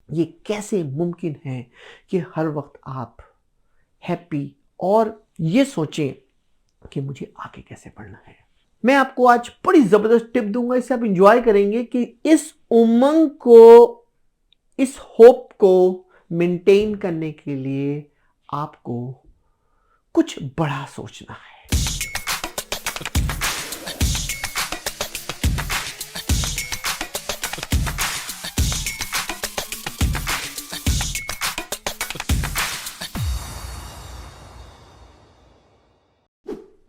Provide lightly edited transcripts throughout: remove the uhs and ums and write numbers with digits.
ये कैसे मुमकिन है कि हर वक्त आप हैप्पी और ये सोचें कि मुझे आगे कैसे बढ़ना है। मैं आपको आज बड़ी जबरदस्त टिप दूंगा, इससे आप इंजॉय करेंगे कि इस उमंग को, इस होप को मेंटेन करने के लिए आपको कुछ बड़ा सोचना है।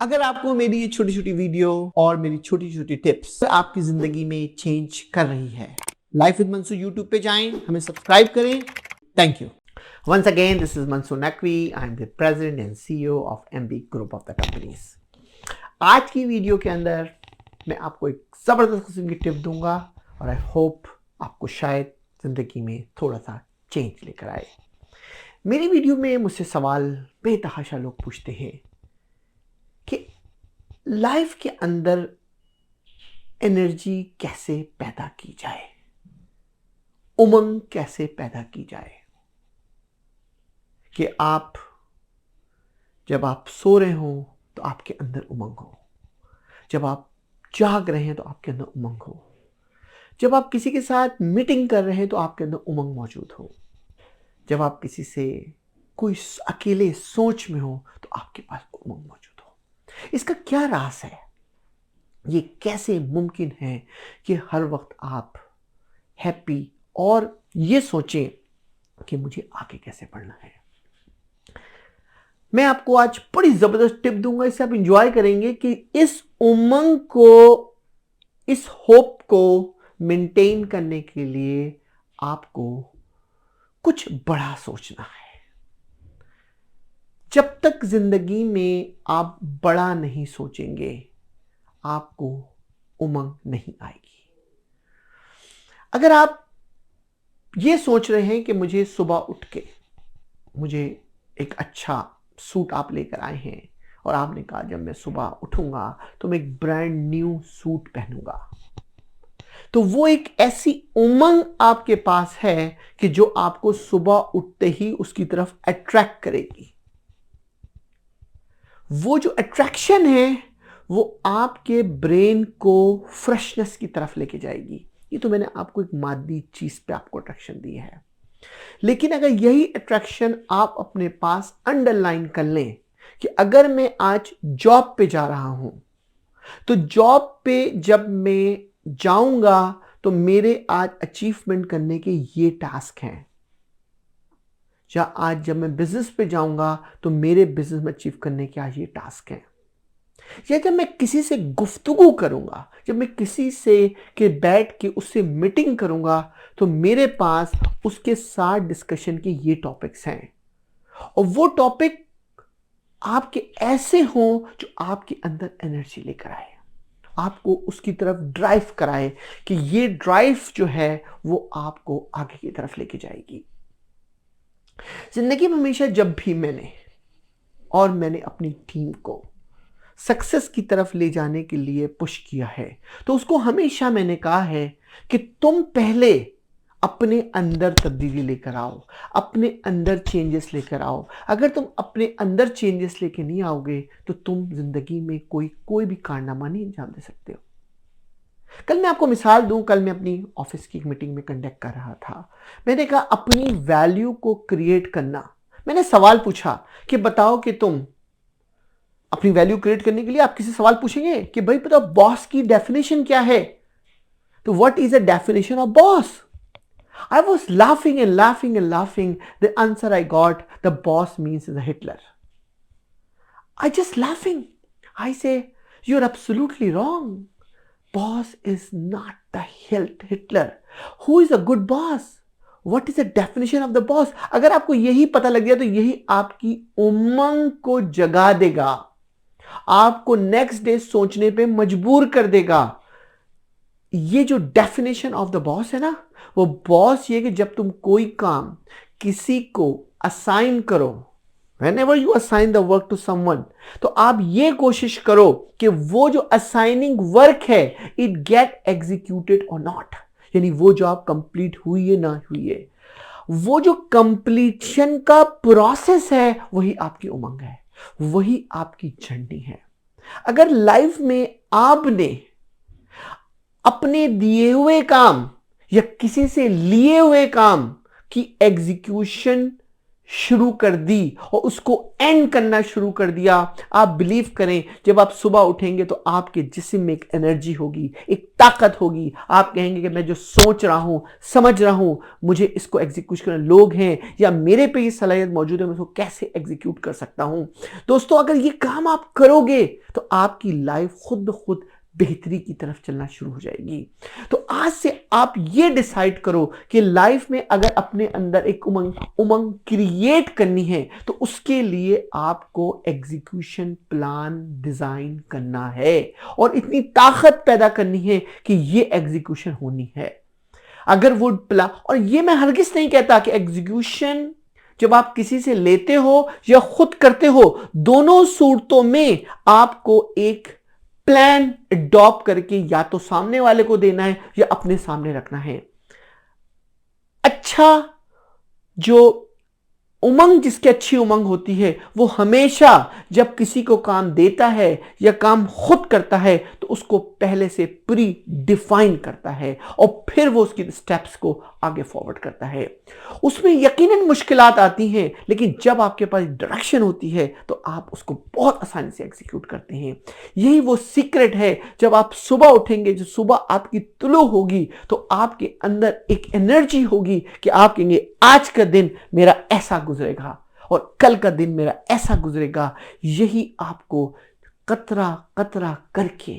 अगर आपको मेरी ये छोटी छोटी वीडियो और मेरी छोटी छोटी टिप्स आपकी जिंदगी में चेंज कर रही है, लाइफ विद मंसूर यूट्यूब पे जाएं, हमें सब्सक्राइब करें। Thank you. Once again, this is Mansoor Naqvi. I'm the president and CEO of MB Group of the Companies. आज की वीडियो के अंदर मैं आपको एक ज़बरदस्त किस्म की टिप दूंगा और आई होप आपको शायद ज़िंदगी में थोड़ा सा चेंज लेकर आए। मेरी वीडियो में मुझसे सवाल बेतहाशा लोग पूछते हैं कि लाइफ के अंदर एनर्जी कैसे पैदा की जाए, उमंग कैसे पैदा की जाए, कि आप जब आप सो रहे हो तो आपके अंदर उमंग हो, जब आप जाग रहे हैं तो आपके अंदर उमंग हो, जब आप किसी के साथ मीटिंग कर रहे हैं तो आपके अंदर उमंग मौजूद हो, जब आप किसी से कोई अकेले सोच में हो तो आपके पास उमंग मौजूद हो। इसका क्या राज है? ये कैसे मुमकिन है कि हर वक्त आप हैप्पी और ये सोचें कि मुझे आगे कैसे बढ़ना है। मैं आपको आज बड़ी जबरदस्त टिप दूंगा, इससे आप इंजॉय करेंगे कि इस उमंग को, इस होप को मेंटेन करने के लिए आपको कुछ बड़ा सोचना है। जब तक जिंदगी में आप बड़ा नहीं सोचेंगे, आपको उमंग नहीं आएगी। अगर आप ये सोच रहे हैं कि मुझे सुबह उठ के मुझे एक अच्छा सूट आप लेकर आए हैं और आपने कहा जब मैं सुबह उठूंगा तो मैं एक ब्रांड न्यू सूट पहनूंगा, तो वो एक ऐसी उमंग आपके पास है कि जो आपको सुबह उठते ही उसकी तरफ अट्रैक्ट करेगी। वो जो अट्रैक्शन है वो आपके ब्रेन को फ्रेशनेस की तरफ लेके जाएगी। ये तो मैंने आपको एक मादी चीज पे आपको अट्रैक्शन दी है, लेकिन अगर यही अट्रैक्शन आप अपने पास अंडरलाइन कर लें कि अगर मैं आज जॉब पे जा रहा हूं तो जॉब पे जब मैं जाऊंगा तो मेरे आज अचीवमेंट करने के ये टास्क हैं, या आज जब मैं बिजनेस पे जाऊंगा तो मेरे बिजनेस में अचीव करने के आज ये टास्क हैं, या जब मैं किसी से गुफ्तगू करूंगा, जब मैं किसी से के बैठ के उससे मीटिंग करूंगा तो मेरे पास उसके साथ डिस्कशन के ये टॉपिक्स हैं, और वो टॉपिक आपके ऐसे हों जो आपके अंदर एनर्जी लेकर आए, आपको उसकी तरफ ड्राइव कराए कि ये ड्राइव जो है वो आपको आगे की तरफ लेके जाएगी। जिंदगी में हमेशा जब भी मैंने अपनी टीम को सक्सेस की तरफ ले जाने के लिए पुश किया है तो उसको हमेशा मैंने कहा है कि तुम पहले अपने अंदर तब्दीली लेकर आओ, अपने अंदर चेंजेस लेकर आओ। अगर तुम अपने अंदर चेंजेस लेके नहीं आओगे तो तुम जिंदगी में कोई भी कारनामा नहीं अंजाम दे सकते हो। कल मैं आपको मिसाल दूं, कल मैं अपनी ऑफिस की एक मीटिंग में कंडक्ट कर रहा था। मैंने कहा अपनी वैल्यू को क्रिएट करना। मैंने सवाल पूछा कि बताओ कि तुम अपनी वैल्यू क्रिएट करने के लिए आप किसी सवाल पूछेंगे कि भाई बताओ बॉस की डेफिनेशन क्या है, तो what is the definition of boss? I was laughing and laughing and laughing. The answer I got, the boss means the Hitler. I just laughing. I say, you're absolutely wrong. Boss is not the Hitler. Who is a good boss? What is the definition of the boss? अगर आपको यही पता लग गया तो यही आपकी उमंग को जगा देगा, आपको नेक्स्ट डे सोचने पे मजबूर कर देगा। ये जो डेफिनेशन ऑफ द बॉस है ना, वो बॉस ये कि जब तुम कोई काम किसी को असाइन करो, whenever you assign the work to someone, तो आप ये कोशिश करो कि वो जो असाइनिंग वर्क है it get executed or not, यानी वो जॉब कंप्लीट हुई है ना हुई है। वो जो कंप्लीशन का प्रोसेस है वही आपकी उमंग है, वही आपकी जर्नी है। अगर लाइफ में आपने अपने दिए हुए काम या किसी से लिए हुए काम की एग्जीक्यूशन शुरू कर दी और उसको एंड करना शुरू कर दिया, आप बिलीव करें जब आप सुबह उठेंगे तो आपके जिस्म में एक एनर्जी होगी, एक ताकत होगी। आप कहेंगे कि मैं जो सोच रहा हूं, समझ रहा हूं, मुझे इसको एग्जीक्यूट करना, लोग हैं या मेरे पे ये सलाहियत मौजूद है, मैं इसको कैसे एग्जीक्यूट कर सकता हूं। दोस्तों, अगर ये काम आप करोगे तो आपकी लाइफ खुद ब खुद बेहतरी की तरफ चलना शुरू हो जाएगी। तो आज से आप ये डिसाइड करो कि लाइफ में अगर अपने अंदर एक उमंग क्रिएट करनी है तो उसके लिए आपको एग्जीक्यूशन प्लान डिजाइन करना है और इतनी ताकत पैदा करनी है कि ये एग्जीक्यूशन होनी है। अगर वो प्लान, और ये मैं हरगिज नहीं कहता कि एग्जीक्यूशन जब आप किसी से लेते हो या खुद करते हो, दोनों सूरतों में आपको एक प्लान अडॉप्ट करके या तो सामने वाले को देना है या अपने सामने रखना है। अच्छा, जो उमंग, जिसकी अच्छी उमंग होती है, वो हमेशा जब किसी को काम देता है या काम खुद करता है तो उसको पहले से प्री डिफाइन करता है और फिर वो उसकी स्टेप्स को आगे फॉरवर्ड करता है। उसमें यकीनन मुश्किलात आती हैं, लेकिन जब आपके पास डायरेक्शन होती है तो आप उसको बहुत आसानी से एग्जीक्यूट करते हैं। यही वो सीक्रेट है। जब आप सुबह उठेंगे, जो सुबह आपकी तुलू होगी, तो आपके अंदर एक एनर्जी होगी कि आप कहेंगे आज का दिन मेरा ऐसा गुजरेगा और कल का दिन मेरा ऐसा गुजरेगा। यही आपको कतरा कतरा करके,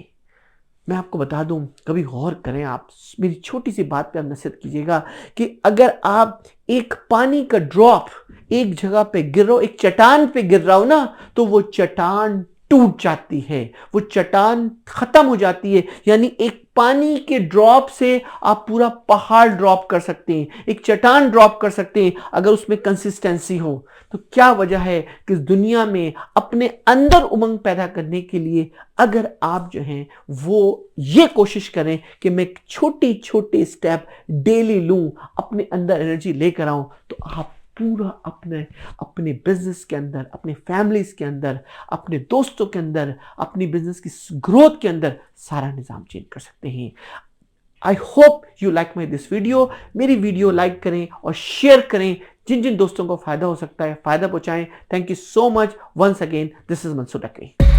मैं आपको बता दूं, कभी गौर करें, आप मेरी छोटी सी बात पे आप नसीहत कीजिएगा कि अगर आप एक पानी का ड्रॉप एक जगह पे गिर रहा हो, एक चट्टान पे गिर रहा हो ना, तो वो चट्टान टूट जाती है, वो चट्टान खत्म हो जाती है। यानी एक पानी के ड्रॉप से आप पूरा पहाड़ ड्रॉप कर सकते हैं, एक चट्टान ड्रॉप कर सकते हैं अगर उसमें कंसिस्टेंसी हो। तो क्या वजह है कि इस दुनिया में अपने अंदर उमंग पैदा करने के लिए अगर आप जो हैं वो ये कोशिश करें कि मैं छोटे छोटे स्टेप डेली लूं, अपने अंदर एनर्जी लेकर आऊं, तो आप पूरा अपने बिजनेस के अंदर, अपने फैमिलीज के अंदर, अपने दोस्तों के अंदर, अपनी बिजनेस की ग्रोथ के अंदर सारा निजाम चेंज कर सकते हैं। I hope you like my this video. मेरी वीडियो लाइक करें और शेयर करें, जिन जिन दोस्तों को फायदा हो सकता है फायदा पहुंचाएं। Thank you so much once again. This is Mansoor Naqvi.